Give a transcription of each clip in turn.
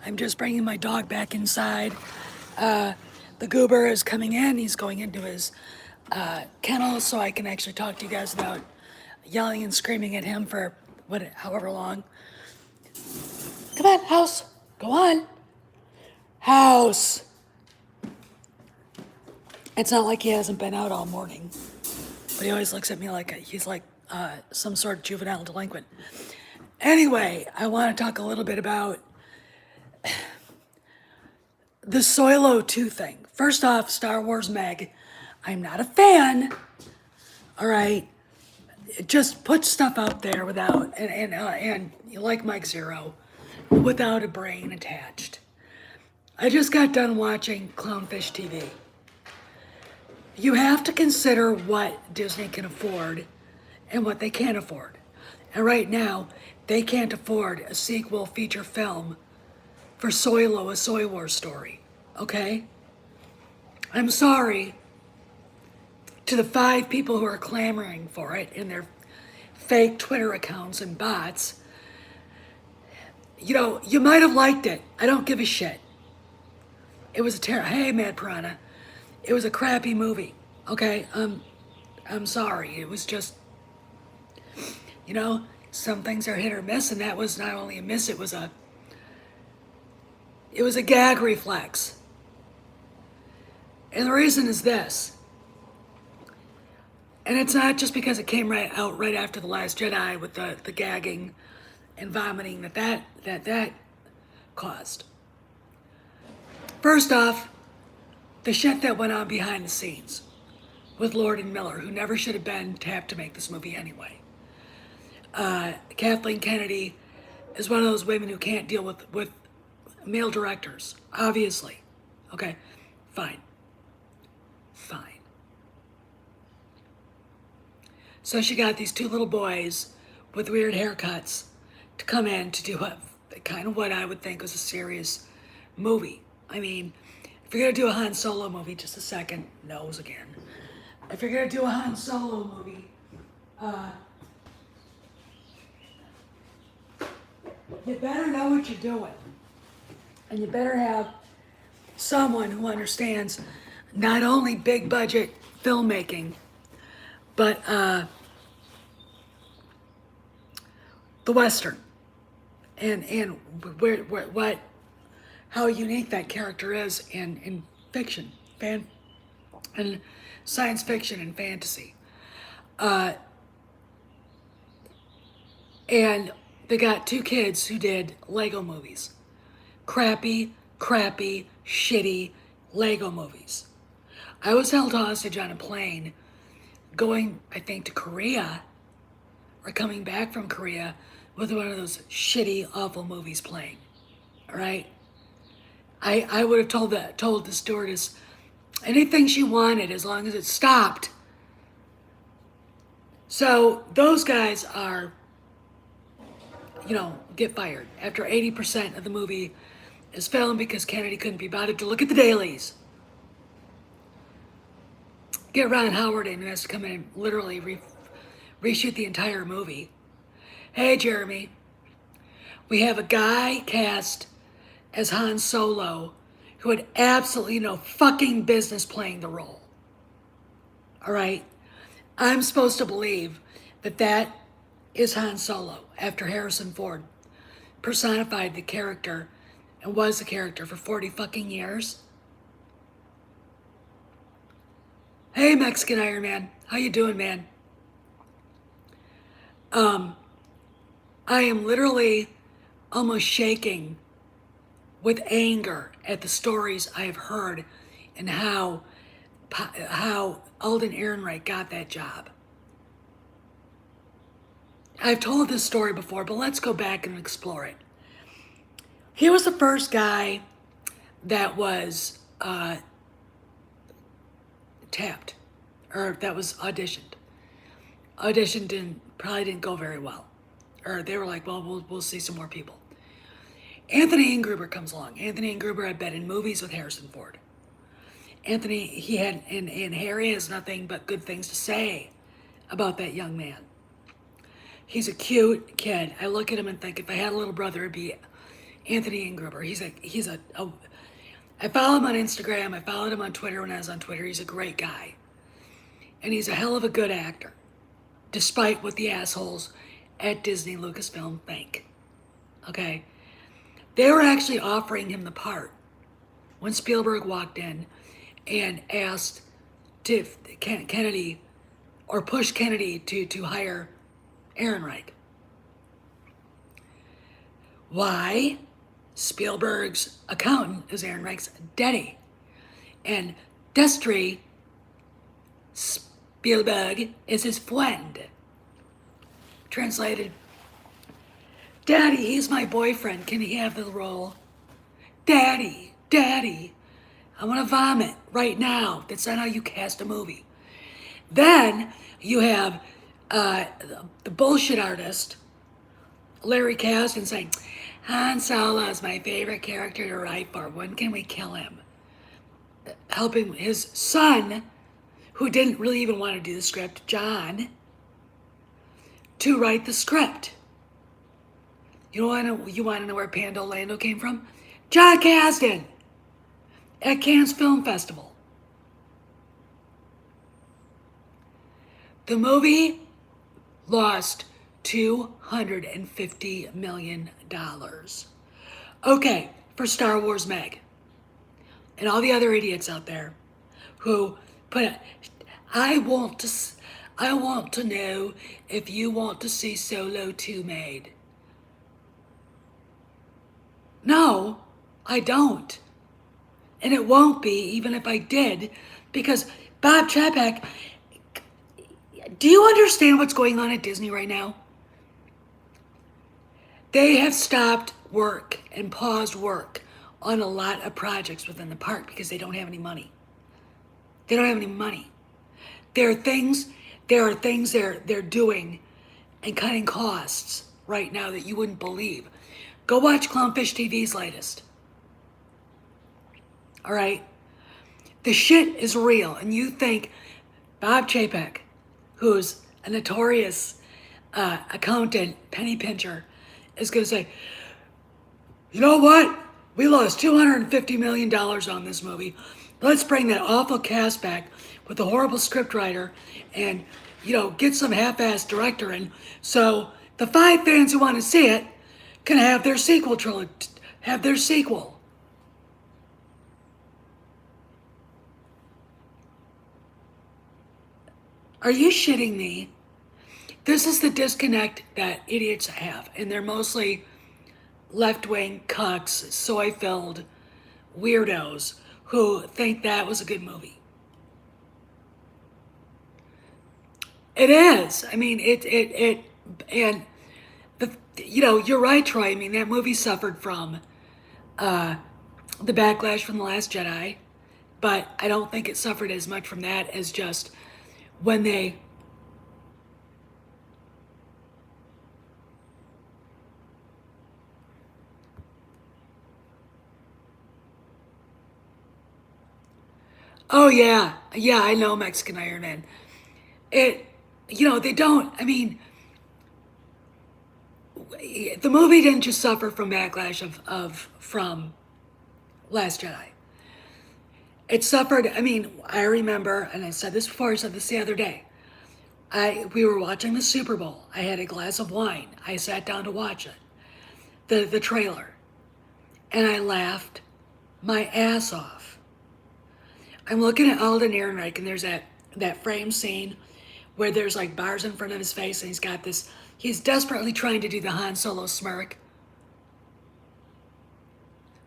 I'm just bringing my dog back inside. The goober is coming in. He's going into his kennel so I can actually talk to you guys without yelling and screaming at him for however long. Come on, House. Go on. House. It's not like he hasn't been out all morning, but he always looks at me like he's like some sort of juvenile delinquent. Anyway, I want to talk a little bit about the Soylo 2 thing. First off, Star Wars Meg. I'm not a fan. All right. It just put stuff out there without, and you like Mike Zero, without a brain attached. I just got done watching Clownfish TV. You have to consider what Disney can afford and what they can't afford. And right now, they can't afford a sequel feature film for Soylo, a Soy Wars story. Okay? I'm sorry to the 5 people who are clamoring for it in their fake Twitter accounts and bots. You know, you might have liked it. I don't give a shit. It was a hey, Mad Piranha. It was a crappy movie. Okay? I'm sorry. It was just, you know, some things are hit or miss, and that was not only a miss, it was a gag reflex. And the reason is this. And it's not just because it came right after The Last Jedi with the gagging and vomiting that caused. First off, the shit that went on behind the scenes with Lord and Miller, who never should have been tapped to make this movie anyway. Kathleen Kennedy is one of those women who can't deal with male directors, obviously. Okay, fine. So she got these 2 little boys with weird haircuts to come in to do kind of what I would think was a serious movie. I mean, if you're gonna do a Han Solo movie, just a second, nose again. If you're gonna do a Han Solo movie, you better know what you're doing. And you better have someone who understands not only big budget filmmaking, but the Western, and how unique that character is in fiction, and science fiction and fantasy, and they got 2 kids who did Lego movies, crappy, shitty Lego movies. I was held hostage on a plane going, I think, to Korea, or coming back from Korea with one of those shitty, awful movies playing. All right? I would have told the stewardess anything she wanted as long as it stopped. So those guys are, you know, get fired after 80% of the movie is filmed because Kennedy couldn't be bothered to look at the dailies. Get Ron Howard in, who has to come in and literally reshoot the entire movie. Hey, Jeremy. We have a guy cast as Han Solo who had absolutely no fucking business playing the role. All right? I'm supposed to believe that is Han Solo after Harrison Ford personified the character and was the character for 40 fucking years. Hey, Mexican Iron Man. How you doing, man? I am literally almost shaking with anger at the stories I have heard and how Alden Ehrenreich got that job. I've told this story before, but let's go back and explore it. He was the first guy that was tapped, or that was auditioned. Auditioned and probably didn't go very well. Or they were like, well, we'll see some more people. Anthony Ingruber comes along. Anthony Ingruber had been in movies with Harrison Ford. And Harry has nothing but good things to say about that young man. He's a cute kid. I look at him and think, if I had a little brother, it'd be Anthony Ingruber. I follow him on Instagram. I followed him on Twitter when I was on Twitter. He's a great guy. And he's a hell of a good actor, despite what the assholes at Disney Lucasfilm think. Okay? They were actually offering him the part when Spielberg walked in and asked Kennedy or pushed Kennedy to hire Ehrenreich. Why? Spielberg's accountant is Ehrenreich's daddy. And Destry Spielberg is his friend. Translated, Daddy, he's my boyfriend. Can he have the role? Daddy, I want to vomit right now. That's not how you cast a movie. Then you have the bullshit artist, Larry Kasdan, saying, Han Solo is my favorite character to write for. When can we kill him? Helping his son, who didn't really even want to do the script, John, to write the script. You want to know where Panda Lando came from? John Kasdan at Cannes Film Festival. The movie lost $250 million. Okay, for Star Wars Meg. And all the other idiots out there who put, I want to know if you want to see Solo 2 made. No, I don't. And it won't be, even if I did, because Bob Chapek, do you understand what's going on at Disney right now? They have stopped work and paused work on a lot of projects within the park because they don't have any money. They don't have any money. There are things they're doing and cutting costs right now that you wouldn't believe. Go watch Clownfish TV's latest. All right? The shit is real, and you think Bob Chapek, who's a notorious accountant, penny pincher, is going to say, you know what? We lost $250 million on this movie. Let's bring that awful cast back with a horrible scriptwriter and, get some half-assed director in so the 5 fans who want to see it can have their sequel. Are you shitting me? This is the disconnect that idiots have, and they're mostly left-wing cucks, soy-filled weirdos who think that was a good movie. It is. I mean, and you're right, Troy. I mean, that movie suffered from the backlash from The Last Jedi, but I don't think it suffered as much from that as just when they Oh yeah, I know Mexican Iron Man. They don't. I mean, the movie didn't just suffer from backlash from Last Jedi. It suffered. I mean, I remember, and I said this before. I said this the other day. We were watching the Super Bowl. I had a glass of wine. I sat down to watch it, the trailer, and I laughed my ass off. I'm looking at Alden Ehrenreich, and there's that frame scene where there's like bars in front of his face, and he's desperately trying to do the Han Solo smirk.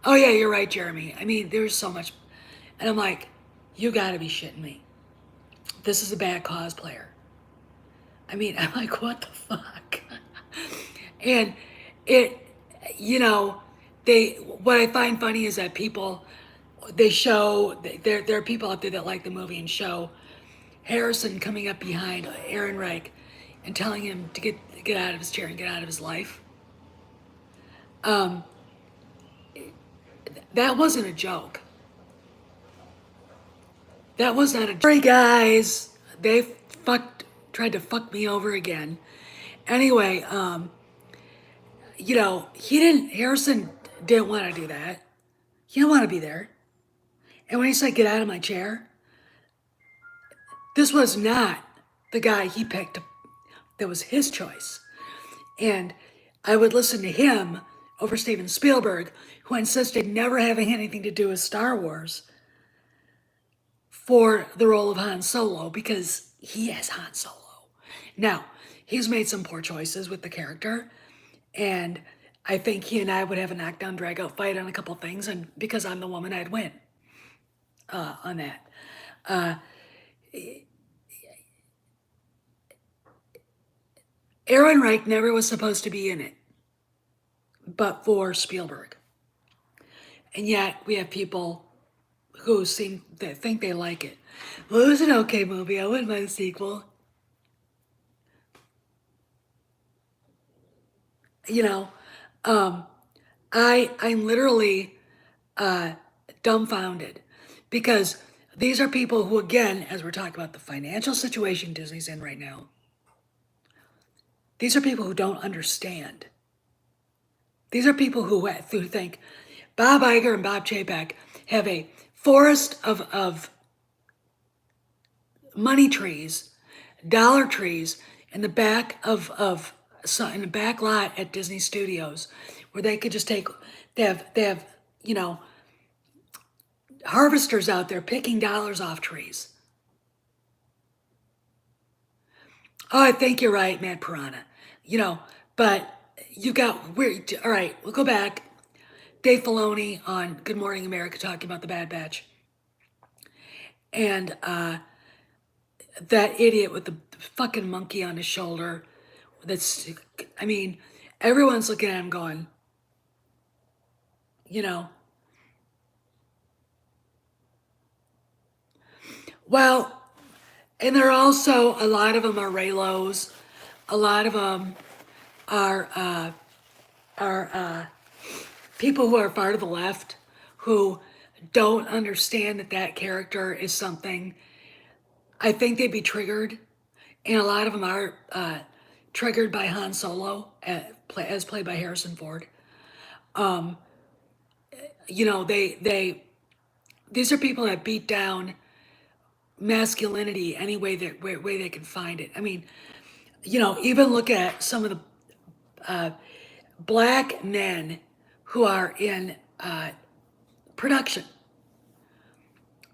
Oh yeah, you're right, Jeremy. I mean, there's so much, and I'm like, you gotta be shitting me. This is a bad cosplayer. I mean, I'm like, what the fuck? And what I find funny is that people, there are people out there that like the movie and show Harrison coming up behind Ehrenreich and telling him to get out of his chair and get out of his life. That wasn't a joke. That was not a joke. Sorry guys, they tried to fuck me over again. Anyway, Harrison didn't want to do that. He didn't want to be there. And when he said, get out of my chair, this was not the guy he picked. That was his choice. And I would listen to him over Steven Spielberg, who insisted never having anything to do with Star Wars, for the role of Han Solo, because he is Han Solo. Now, he's made some poor choices with the character, and I think he and I would have a knockdown, drag-out fight on a couple things, and because I'm the woman, I'd win on that. Aaron Reich never was supposed to be in it, but for Spielberg. And yet we have people who think they like it. Well, it was an okay movie. I wouldn't mind a sequel. You know, I'm literally dumbfounded, because these are people who, again, as we're talking about the financial situation Disney's in right now, these are people who don't understand. These are people who think Bob Iger and Bob Chapek have a forest of money trees, dollar trees in the back in the back lot at Disney Studios, where they could just they have harvesters out there picking dollars off trees. Oh, I think you're right, Matt Piranha. But you got weird. All right, we'll go back. Dave Filoni on Good Morning America talking about the Bad Batch, and that idiot with the fucking monkey on his shoulder. I mean, everyone's looking at him going, you know, well, and there are also, a lot of them are Raylos, a lot of them are people who are part of the left, who don't understand that character is something. I think they'd be triggered, and a lot of them are triggered by Han Solo, as played by Harrison Ford. These are people that beat down masculinity any way they can find it. I mean, even look at some of the black men who are in production.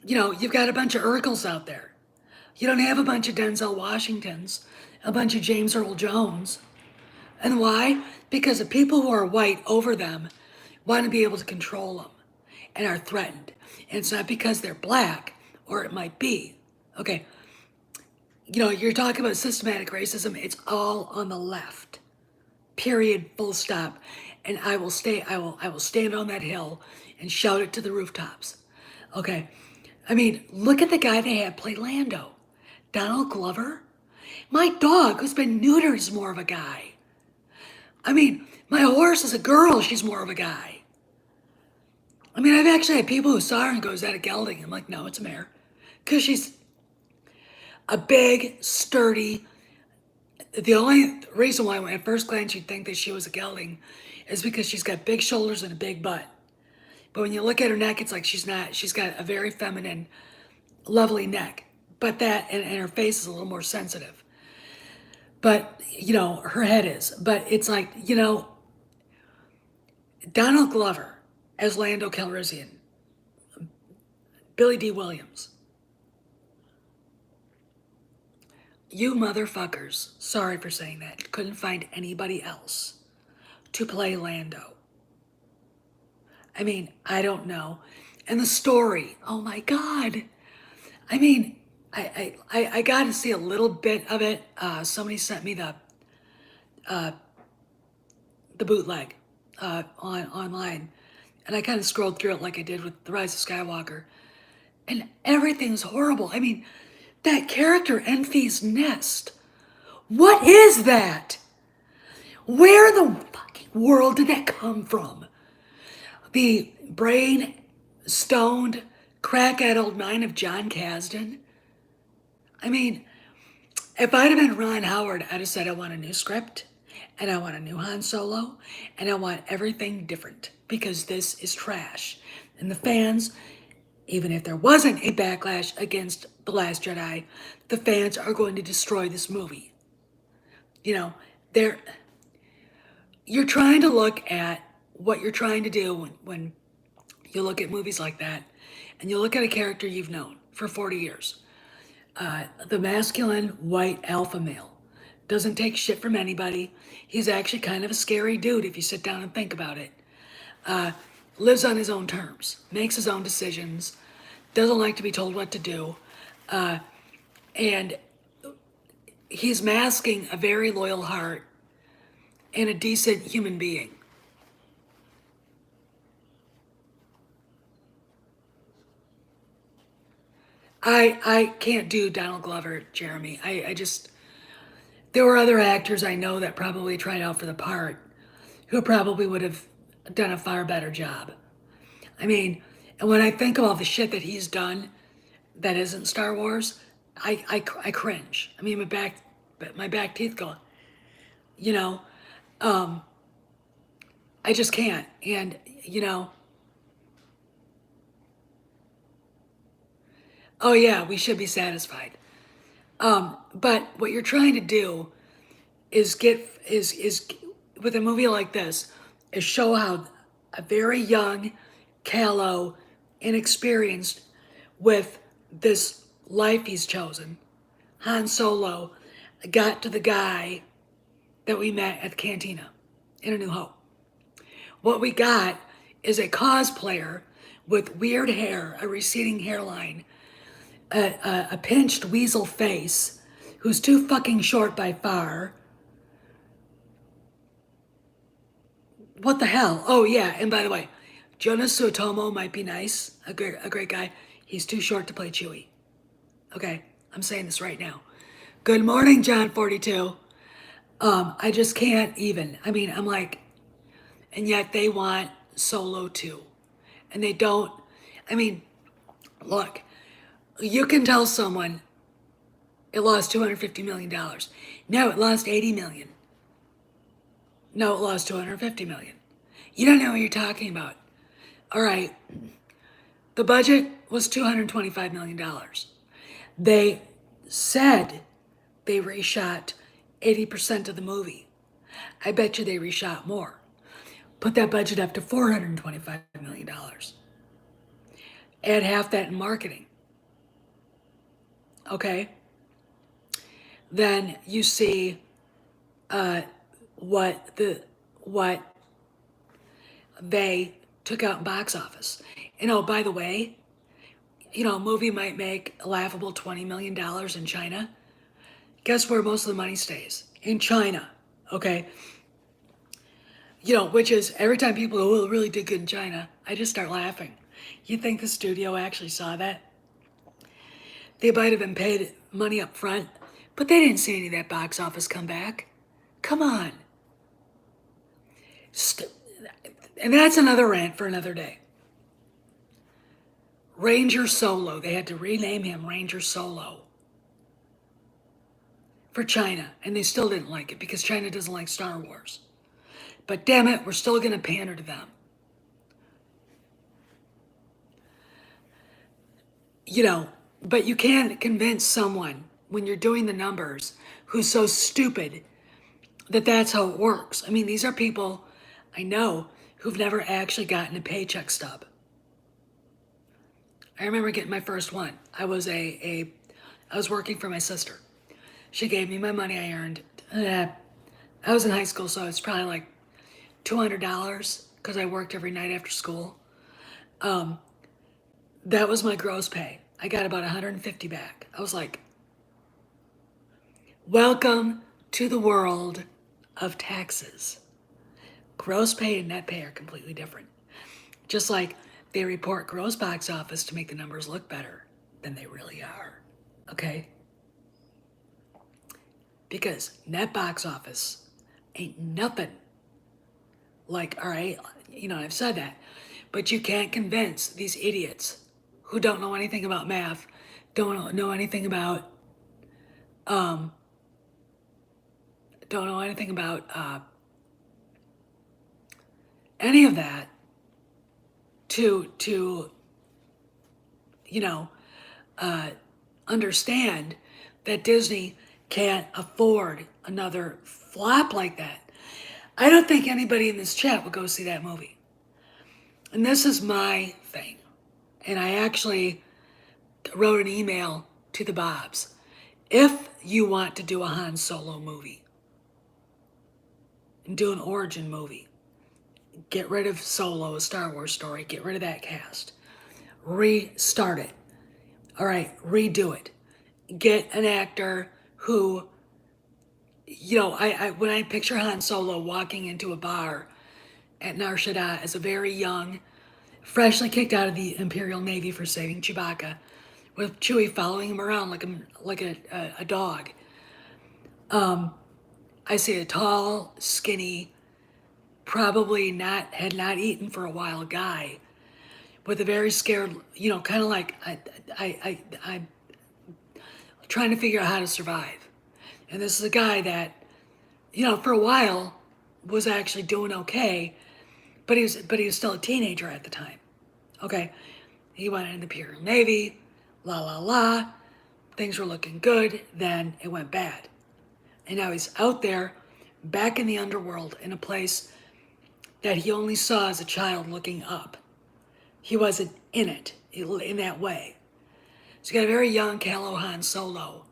You've got a bunch of Urkels out there. You don't have a bunch of Denzel Washingtons, a bunch of James Earl Jones. And why? Because the people who are white over them want to be able to control them and are threatened. And it's not because they're black, or it might be. Okay. You're talking about systematic racism. It's all on the left. Period. Full stop. And I will stand on that hill and shout it to the rooftops. Okay. I mean, look at the guy they had play Lando. Donald Glover. My dog, who's been neutered, is more of a guy. I mean, my horse is a girl. She's more of a guy. I mean, I've actually had people who saw her and go, is that a gelding? I'm like, no, it's a mare. Because she's a big, sturdy. The only reason why at first glance you'd think that she was a gelding is because she's got big shoulders and a big butt. But when you look at her neck, it's like she's not. She's got a very feminine, lovely neck. But and her face is a little more sensitive. But, her head is. But it's like, Donald Glover as Lando Calrissian, Billy D. Williams. You motherfuckers, sorry for saying that, couldn't find anybody else to play Lando. I mean, I don't know. And the story, oh my God. I mean, I got to see a little bit of it. Somebody sent me the bootleg online, and I kind of scrolled through it like I did with The Rise of Skywalker, and everything's horrible. I mean, that character, Enfys Nest, what is that? Where in the fucking world did that come from? The brain-stoned, crack-addled mind of John Kasdan? I mean, if I'd have been Ron Howard, I'd have said I want a new script, and I want a new Han Solo, and I want everything different because this is trash. And the fans, even if there wasn't a backlash against The Last Jedi, the fans are going to destroy this movie. You know, they're you're trying to look at what you're trying to do when you look at movies like that, and you look at a character you've known for 40 years. The masculine white alpha male doesn't take shit from anybody. He's actually kind of a scary dude if you sit down and think about it. Lives on his own terms, makes his own decisions, doesn't like to be told what to do, and he's masking a very loyal heart and a decent human being. I can't do Donald Glover, Jeremy. I just, there were other actors I know that probably tried out for the part who probably would have done a far better job. I mean, and when I think of all the shit that he's done that isn't Star Wars, I cringe. I mean, my back teeth go, you know, I just can't. And, oh yeah, we should be satisfied. But what you're trying to do is is with a movie like this is show how a very young, callow, inexperienced with this life he's chosen, Han Solo, got to the guy that we met at the cantina in A New Hope. What we got is a cosplayer with weird hair, a receding hairline, a pinched weasel face, who's too fucking short by far. What the hell? Oh yeah, and by the way, Jonas Suotomo might be nice, a great guy. He's too short to play Chewie. Okay, I'm saying this right now. Good morning, John 42. I just can't even. I mean, I'm like, and yet they want Solo too. And they don't, I mean, look, you can tell someone it lost $250 million. No, it lost 80 million. No, it lost 250 million. You don't know what you're talking about. All right, the budget was $225 million. They said they reshot 80% of the movie. I bet you they reshot more. Put that budget up to $425 million. Add half that in marketing. Okay? Then you see what they took out in box office. And oh, by the way, a movie might make a laughable $20 million in China. Guess where most of the money stays? In China. Okay? Which is every time people go, oh, it really did good in China, I just start laughing. You think the studio actually saw that? They might have been paid money up front, but they didn't see any of that box office come back. Come on. And that's another rant for another day. Ranger Solo, they had to rename him Ranger Solo for China, and they still didn't like it because China doesn't like Star Wars. But damn it, we're still going to pander to them. But you can't convince someone when you're doing the numbers who's so stupid that that's how it works. I mean, these are people I know who've never actually gotten a paycheck stub. I remember getting my first one. I was working for my sister. She gave me my money I earned. I was in high school, so it's probably like $200 because I worked every night after school. That was my gross pay. I got about 150 back. I was like, welcome to the world of taxes. Gross pay and net pay are completely different. Just like they report gross box office to make the numbers look better than they really are. Okay? Because net box office ain't nothing like, all right, I've said that. But you can't convince these idiots who don't know anything about math, don't know anything about don't know anything about any of that to you know understand that Disney can't afford another flop like that. I don't think anybody in this chat would go see that movie. And this is my thing. And I actually wrote an email to the Bobs. If you want to do a Han Solo movie and do an origin movie, get rid of Solo, a Star Wars story, get rid of that cast. Restart it. All right, redo it. Get an actor who, I when I picture Han Solo walking into a bar at Nar Shaddaa as a very young, freshly kicked out of the Imperial Navy for saving Chewbacca, with Chewie following him around like a dog. I see a tall, skinny, probably had not eaten for a while guy with a very scared, kind of like I'm trying to figure out how to survive. And this is a guy that, for a while was actually doing okay, but he was still a teenager at the time. Okay, he went into the Imperial Navy, la la la. Things were looking good, then it went bad. And now he's out there, back in the underworld, in a place that he only saw as a child looking up. He wasn't in it in that way. So you got a very young callow Han Solo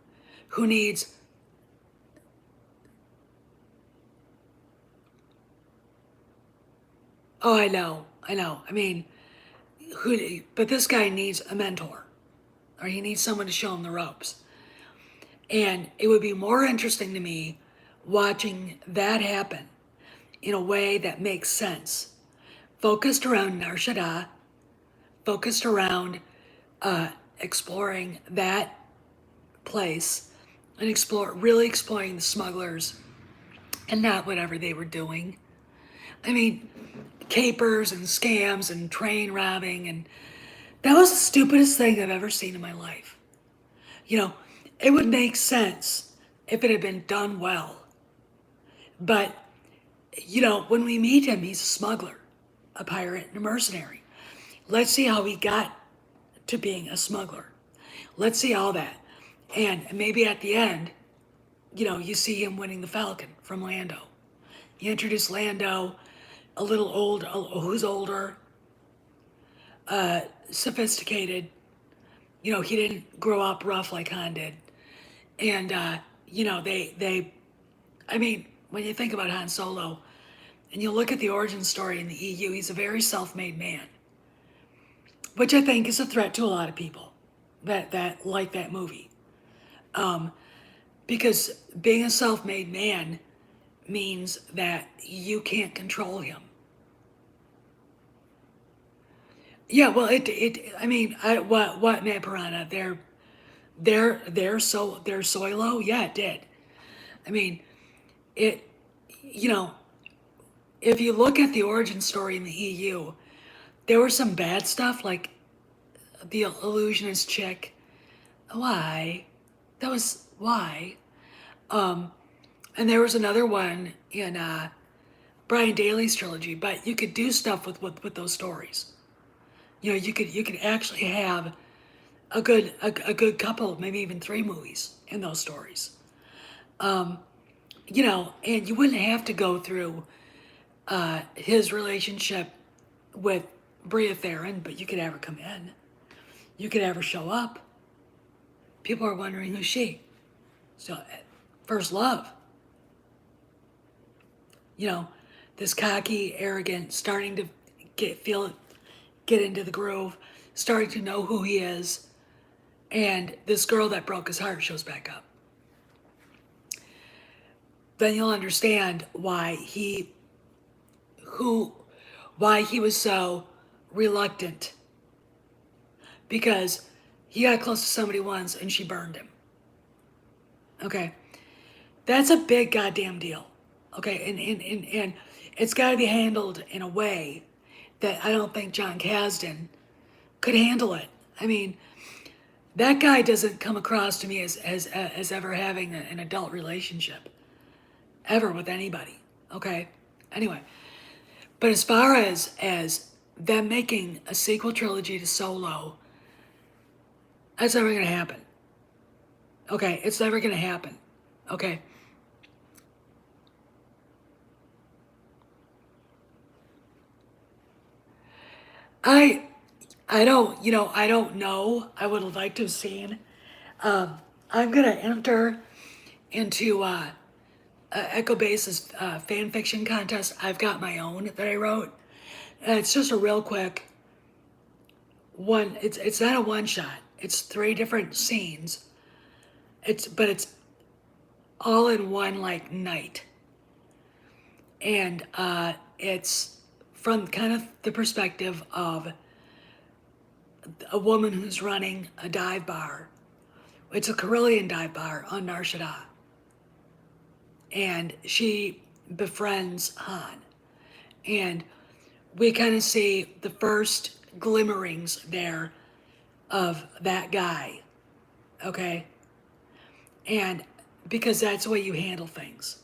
who needs oh, I know. I mean, but this guy needs a mentor, or he needs someone to show him the ropes. And it would be more interesting to me watching that happen in a way that makes sense, focused around Nar Shaddaa, focused around exploring that place and really exploring the smugglers and not whatever they were doing. I mean, capers and scams and train robbing, and that was the stupidest thing I've ever seen in my life. It would make sense if it had been done well. But, when we meet him, he's a smuggler, a pirate, and a mercenary. Let's see how he got to being a smuggler. Let's see all that. And maybe at the end, you see him winning the Falcon from Lando. You introduce Lando, a little old, who's older, sophisticated. He didn't grow up rough like Han did. And, when you think about Han Solo and you look at the origin story in the EU, he's a very self-made man, which I think is a threat to a lot of people that like that movie. Because being a self-made man means that you can't control him. Yeah, well, what Matt Piranha? They're Soylo. Yeah, it did. I mean, it. If you look at the origin story in the EU, there was some bad stuff like the illusionist chick. Why? That was why. And there was another one in Brian Daley's trilogy, but you could do stuff with those stories. You could actually have a good couple, maybe even 3 movies in those stories. And you wouldn't have to go through his relationship with Bria Theron, but you could have her come in. You could have her show up. People are wondering who's she. So, first love. This cocky, arrogant, starting to get into the groove, starting to know who he is, and this girl that broke his heart shows back up. Then you'll understand why he was so reluctant. Because he got close to somebody once and she burned him. Okay? That's a big goddamn deal. Okay? And it's got to be handled in a way that I don't think John Kasdan could handle it. I mean, that guy doesn't come across to me as ever having an adult relationship. ever with anybody. Okay. Anyway, but as far as them making a sequel trilogy to Solo, that's never gonna happen. Okay, it's never gonna happen. Okay. I I don't, I don't know. I would have liked to have seen. I'm gonna enter into Echo Base's fan fiction contest. I've got my own that I wrote, and it's just a real quick one. It's not a one shot. It's three different scenes. It's all in one like night, and it's from kind of the perspective of a woman who's running a dive bar. It's a Carillion dive bar on Nar Shaddaa, and she befriends Han, and we kind of see the first glimmerings there of that guy, okay? And because that's the way you handle things,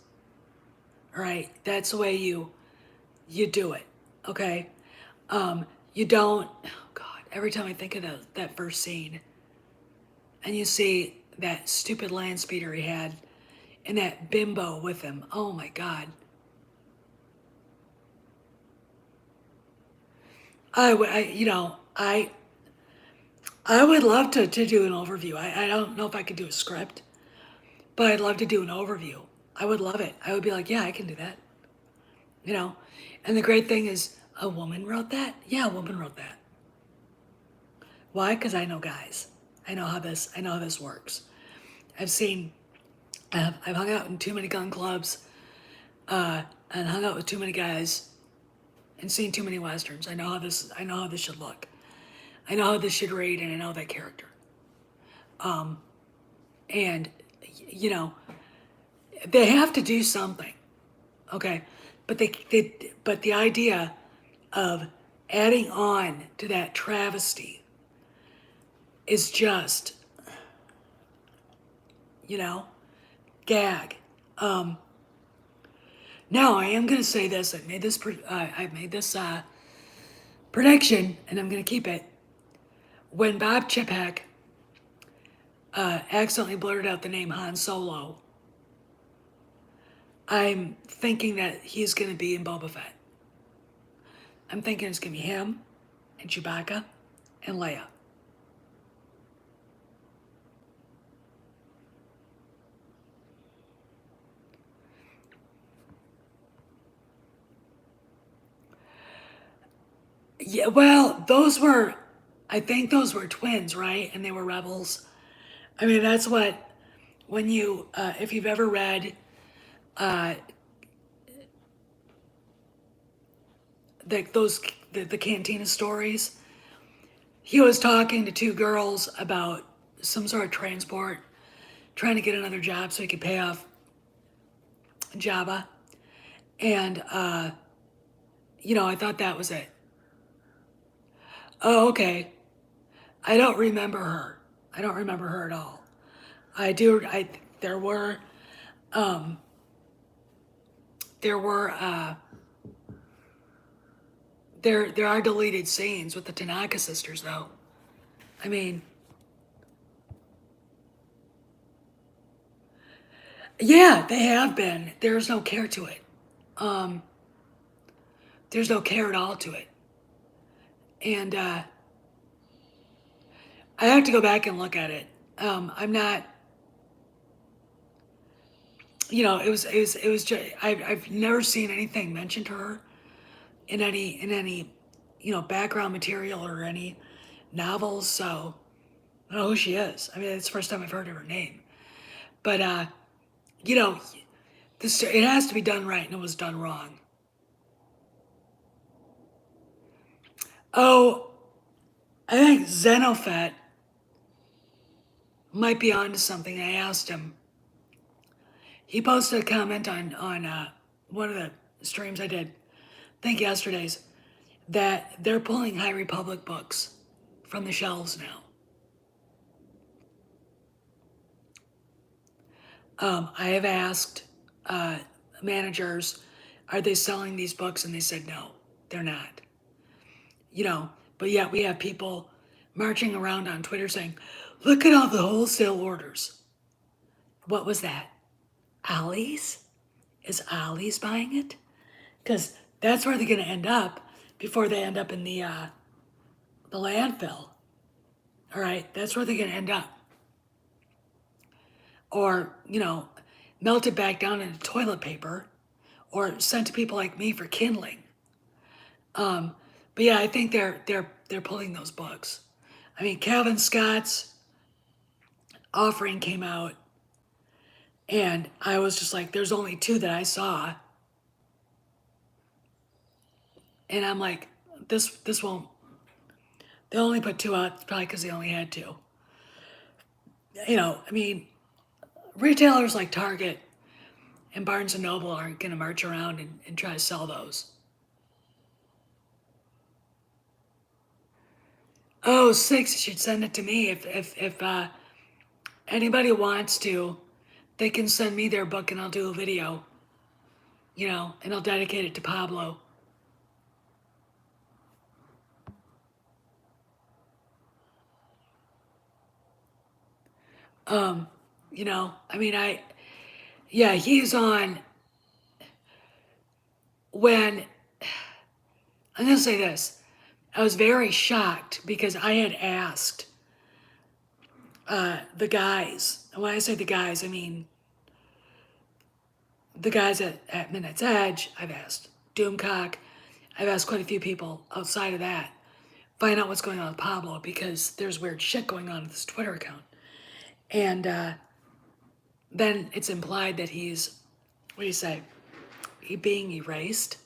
right? That's the way you do it, okay? You don't. Oh God! Every time I think of that first scene, and you see that stupid land speeder he had, and that bimbo with him. Oh my God! I would love to do an overview. I don't know if I could do a script, but I'd love to do an overview. I would love it. I would be like, yeah, I can do that. You know? And the great thing is, a woman wrote that? Yeah, a woman wrote that. Why? Because I know guys. I know how this works. I've seen, I've hung out in too many gun clubs, and hung out with too many guys, and seen too many westerns. I know how this should look. I know how this should read, and I know that character. And, you know, they have to do something, okay? But the idea of adding on to that travesty is just, you know, gag. Now I am gonna say this. I made this prediction, and I'm gonna keep it. When Bob Chapek accidentally blurted out the name Han Solo, I'm thinking that he's gonna be in Boba Fett. I'm thinking it's gonna be him and Chewbacca and Leia. Yeah, well, I think those were twins, right? And they were rebels. I mean, that's what, when if you've ever read uh, the Cantina stories, he was talking to two girls about some sort of transport, trying to get another job so he could pay off Jabba. And, I thought that was it. Oh, okay. I don't remember her. I don't remember her at all. I do. There were, um, there were, there are deleted scenes with the Tanaka sisters, though. I mean, yeah, they have been. There's no care to it. Um, there's no care at all to it, and I have to go back and look at it. I'm not. It was just I've never seen anything mentioned to her in any background material or any novels, so I don't know who she is. I mean, it's the first time I've heard of her name. But you know, this it has to be done right, and it was done wrong. Oh, I think Xenofet might be onto something. I asked him. He posted a comment on one of the streams I did, I think yesterday's, that they're pulling High Republic books from the shelves now. I have asked managers, are they selling these books? And they said, no, they're not. But yet we have people marching around on Twitter saying, look at all the wholesale orders. What was that? Ollie's? Is Ollie's buying it? Because that's where they're going to end up before they end up in the landfill. All right, that's where they're going to end up. Or, melted back down into toilet paper, or sent to people like me for kindling. But yeah, I think they're pulling those books. I mean, Calvin Scott's offering came out, and I was just like, there's only 2 that I saw, and I'm like, this won't. They only put 2 out, probably because they only had 2. I mean, retailers like Target and Barnes and Noble aren't going to march around and try to sell those. Oh, 6, you should send it to me. If anybody wants to, they can send me their book and I'll do a video, and I'll dedicate it to Pablo. I mean, he's on when, I'm going to say this. I was very shocked because I had asked the guys, and when I say the guys, I mean the guys at Midnight's Edge. I've asked Doomcock. I've asked quite a few people outside of that. Find out what's going on with Pablo because there's weird shit going on with his Twitter account. And then it's implied that he's, what do you say, being erased.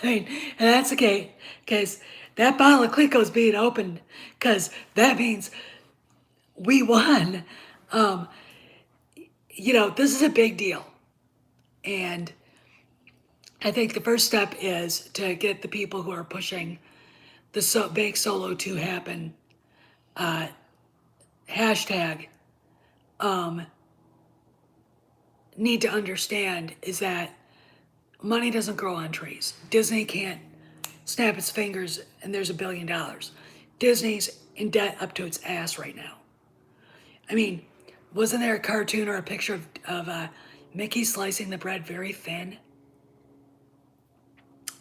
I mean, and that's okay, because that bottle of Clico's being opened, because that means we won. This is a big deal. And I think the first step is to get the people who are pushing the Make Soylo 2 happen hashtag need to understand is that money doesn't grow on trees. Disney can't snap its fingers and there's $1 billion. Disney's in debt up to its ass right now. I mean, wasn't there a cartoon or a picture of Mickey slicing the bread very thin?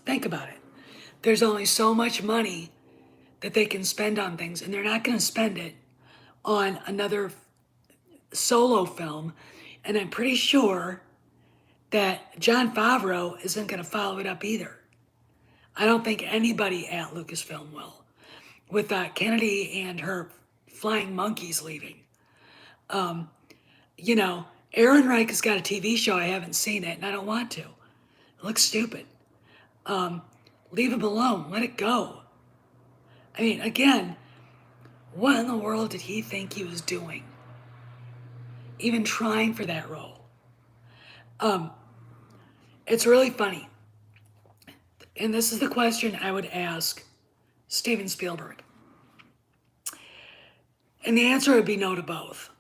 Think about it. There's only so much money that they can spend on things, and they're not going to spend it on another Solo film. And I'm pretty sure that Jon Favreau isn't going to follow it up either. I don't think anybody at Lucasfilm will, with Kennedy and her flying monkeys leaving. Aaron Reich has got a TV show. I haven't seen it, and I don't want to. It looks stupid. Leave him alone. Let it go. I mean, again, what in the world did he think he was doing? Even trying for that role. It's really funny. And this is the question I would ask Steven Spielberg. And the answer would be no to both.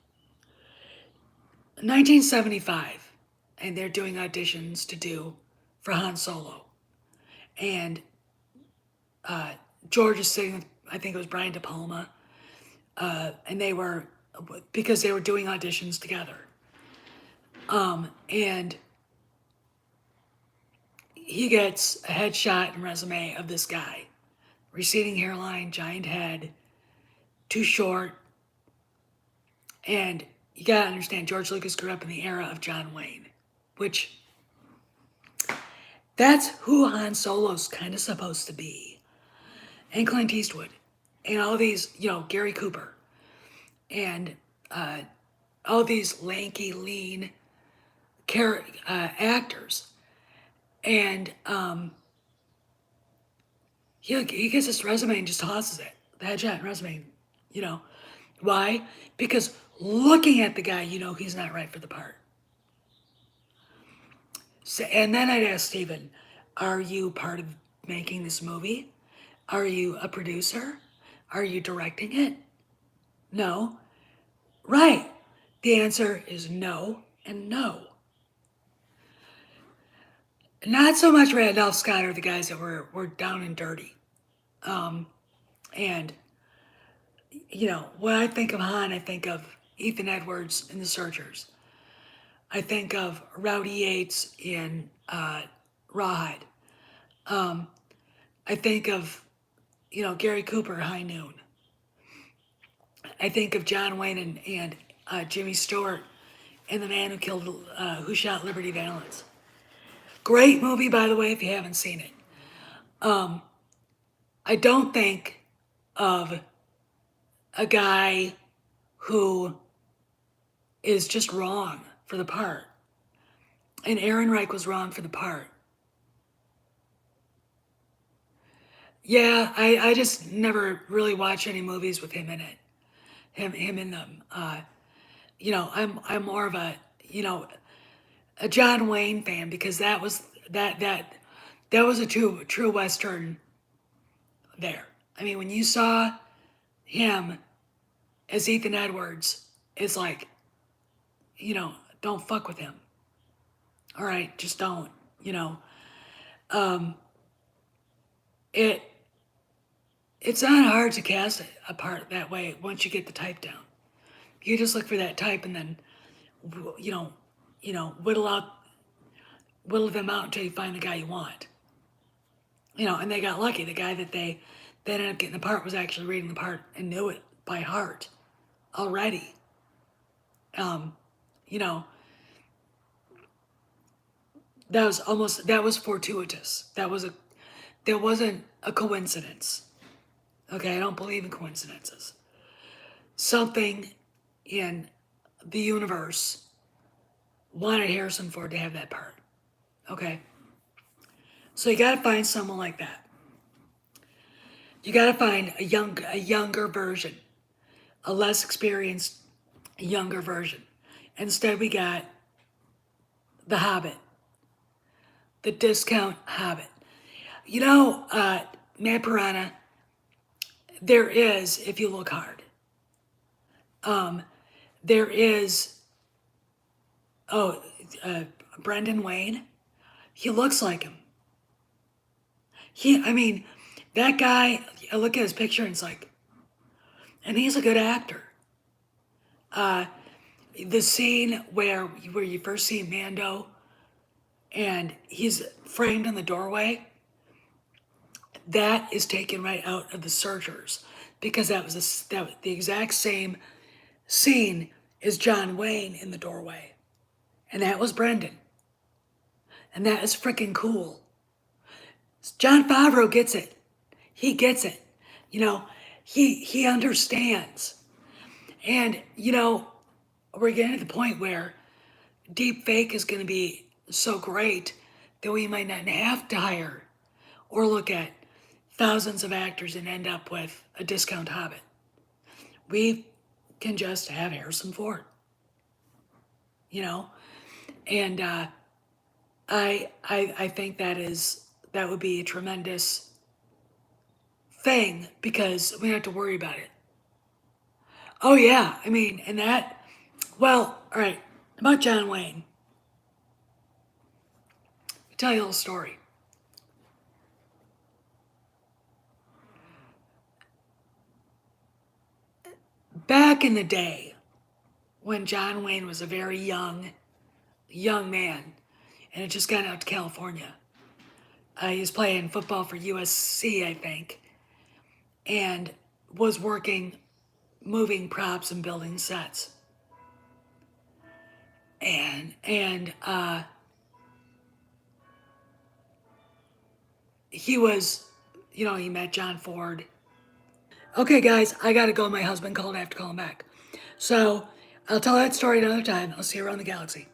1975, and they're doing auditions to do for Han Solo. And George is sitting, I think it was Brian De Palma, and because they were doing auditions together. And he gets a headshot and resume of this guy. Receding hairline, giant head, too short. And you gotta understand, George Lucas grew up in the era of John Wayne, which that's who Han Solo's kind of supposed to be. And Clint Eastwood. And all these, Gary Cooper. And all these lanky, lean actors. And he gets this resume and just tosses it. The headshot resume, Why? Because looking at the guy, he's not right for the part. So, and then I'd ask Steven, are you part of making this movie? Are you a producer? Are you directing it? No. Right. The answer is no and no. Not so much Randolph Scott or the guys that were down and dirty. And, when I think of Han, I think of Ethan Edwards in The Searchers. I think of Rowdy Yates in Rawhide. I think of, Gary Cooper, High Noon. I think of John Wayne and Jimmy Stewart and the man who shot Liberty Valance. Great movie, by the way, if you haven't seen it. I don't think of a guy who is just wrong for the part. And Aaron Reich was wrong for the part. Yeah, I just never really watched any movies with him in it. Him in them. I'm more of a John Wayne fan because that was a true Western there. I mean, when you saw him as Ethan Edwards, it's like, don't fuck with him. All right, just don't. Um, it it's not hard to cast a part that way once you get the type down. You just look for that type and then, you know, whittle them out until you find the guy you want. And they got lucky. The guy that they ended up getting the part was actually reading the part and knew it by heart already. Um, you know, that was fortuitous. That wasn't a coincidence. Okay, I don't believe in coincidences. Something in the universe wanted Harrison Ford to have that part. Okay, so you got to find someone like that. You got to find a younger version, a less experienced younger version. Instead, we got the Hobbit, the discount Hobbit. Matt Piranha, there is, if you look hard, there is, oh, Brendan Wayne. He looks like him. I mean, that guy, I look at his picture and it's like, and he's a good actor. The scene where you first see Mando and he's framed in the doorway, that is taken right out of The Searchers because that was the exact same scene as John Wayne in the doorway, and that was Brendan, and that is freaking cool. Jon Favreau gets it. He gets it. He understands, and we're getting to the point where deep fake is going to be so great that we might not have to hire or look at thousands of actors and end up with a discount Hobbit. We can just have Harrison Ford, and I think that would be a tremendous thing because we don't have to worry about it. Oh yeah, I mean, and that, well, all right, about John Wayne. I'll tell you a little story. Back in the day, when John Wayne was a very young man, and had just gotten out to California, he was playing football for USC, I think, and was working, moving props and building sets. And he was, he met John Ford. Okay, guys, I gotta go. My husband called. I have to call him back. So I'll tell that story another time. I'll see you around the galaxy.